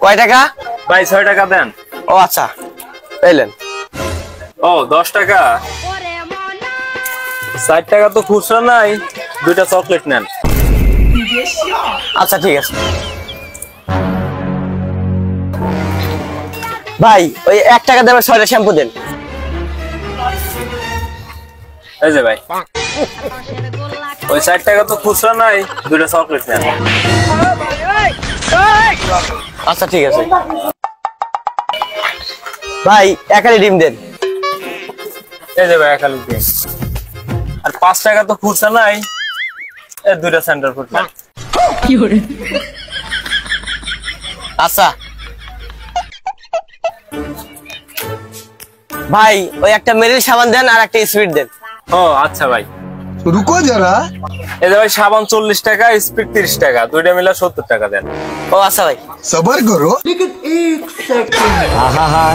কয় টাকা ভাই 6 টাকা দেন। ও আচ্ছা এলেন। ও 10 টাকা। 60 টাকা তো খুচরা নাই, দুইটা চকলেট নেন। আচ্ছা ঠিক আছে ভাই, ওই 1 টাকা দেবেন 6টা শ্যাম্পু দেন। এই যে ভাই, ওই 60 টাকা তো খুচরা নাই, দুইটা চকলেট নেন। আচ্ছা ঠিক আছে ভাই, 1 আলি ডিম দেন। এই যে ভাই 1 আলি ডিম। আর 5 টাকা তো খুচরা নাই, এই দুইটা সেন্টার ফুড নেন। আচ্ছা ভাই, ওই একটা মেরিল সাবান দেন আর একটা স্পিড দেন। ও আচ্ছা ভাই। रुको जरा। এই যে ভাই সাবান 40 টাকা, স্পিড 30 টাকা, দুইটা মিলা 70 টাকা দেন। ও আচ্ছা ভাই। सबर करो। আহা